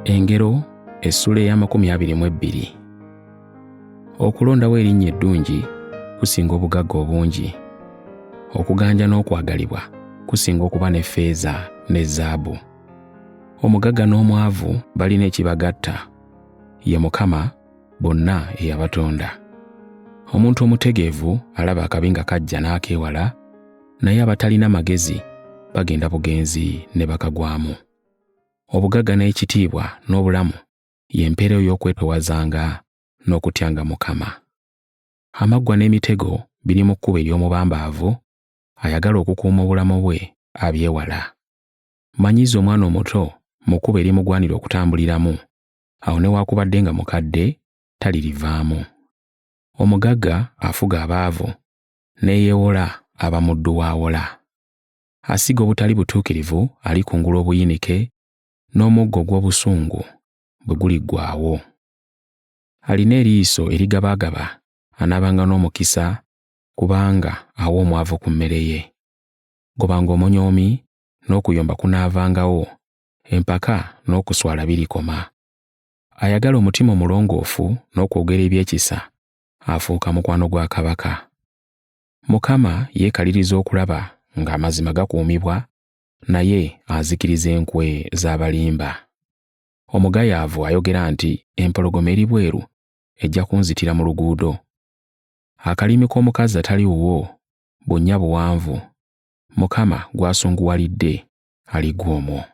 Engero essula eya22. Okulondawo erinnya eddungi kusinga obugagga obungi. Okuganja n'okwagalibwa kusinga okuba ne ffeeza ne zaabu. Omugagga n'omwavu balina ekibagatta, ye Mukama bonna eyabatonda. Omuntu omutegeevu alaba akabi nga kajja n'akeewala, naye abatalina magezi bagenda bugenzi ne bakagwamu. Obugagga n'ekitiibwa n'obulamu y'empeera y'okwetowazanga n'okutyanga Mukama. Amaggwa n'emitego biri mu kkubo ery'omubambaavu ayagala okukuuma obulamu bwe abyewala. Manyiiza omwana omuto mu kkubo erimugwanira okutambuliramu, awo newaakubadde nga mukadde talirivaamu. Omugagga afuga abaavu, n'eyeewola aba muddu w'awola. Asiga obutali butuukirivu alikungula obuyinike, n'omuggo gw'obusungu bwe guliggwaawo. Alina eriiso erigabaagaba anaabanga n'omukisa, kubanga awa omwavu ku mmere ye. Gobanga omunyoomi n'okuyomba kunaavangawo, empaka n'okuswala birikoma. Ayagala omutima omulongoofu n'okwogera ebyekisa afuuka mukwano gwa Kabaka. Mukama yeekaliriza okulaba ng'amazima gakuumibwa, naye azikiriza enkwe z'abalimba. Omugayaavu ayogera nti empologoma eri bweru ejja kunzitira mu luguudo. Akalimi k'omukazi atali wuwo bunnya buwanvu, Mukama gw'asunguwalidde aligwa omwo.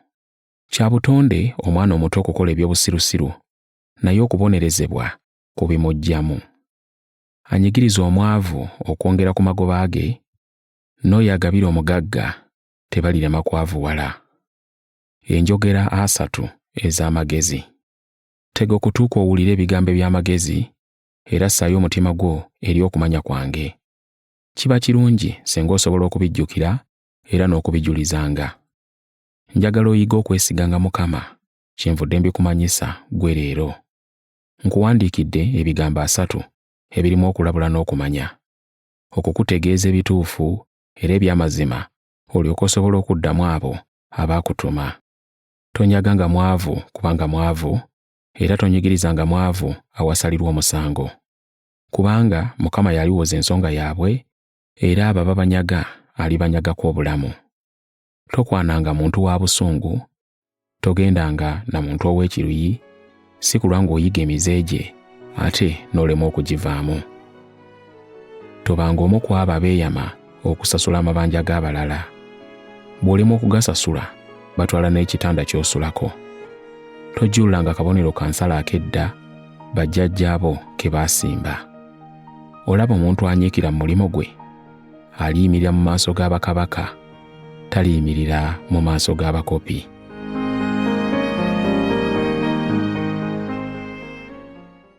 Kya butonde omwana omuto okukola eby'obusirusiru, naye okubonerezebwa kubimuggyamu. Anyigiriza omwavu okwongera ku magoba ge, n'oyo agabira omugagga tebalirema kwavuwala. Enjogera 3 ez'amagezi. Tega okutuuka owulire ebigambo eby'amagezi, era ssaayo omutima gwo eri okumanya kwange. Kiba kirungi singa osobola okubijjukira era n'okubijulizanga. Njagala oyiga okwesiganga Mukama, kyenvudde mbikumanyisa gwe leero. Nkuwandiikidde ebigambo 3 ebirimu okulabula n'okumanya, okukutegeeza ebituufu era eby'amazima, olyoke osobole okuddamu abo abaakutuma. Tonyaganga mwavu kubanga mwavu, era tonyigirizanga mwavu awasalirwa omusango. Kubanga Mukama yaliwoza ensonga yaabwe, era abo ababanyaga alibanyagako obulamu. Tokwananga muntu wa busungu, togendanga na muntu ow'ekiruyi, si kulwa ng'oyiga emize gye ate n'olema okugivaamu. Tobanga omu ku abo abeeyama okusasula amabanja g'abalala. Bw'olema okugasasula, batwala n'ekitanda ky'osulako. Tojjuulanga akabonero ka nsala ak'edda bajjajjaabo ke baasimba. Olaba omuntu anyiikira mu mulimo gwe, aliyimirira mu maaso g'abakabaka, taliyimirira mu maaso g'abakopi.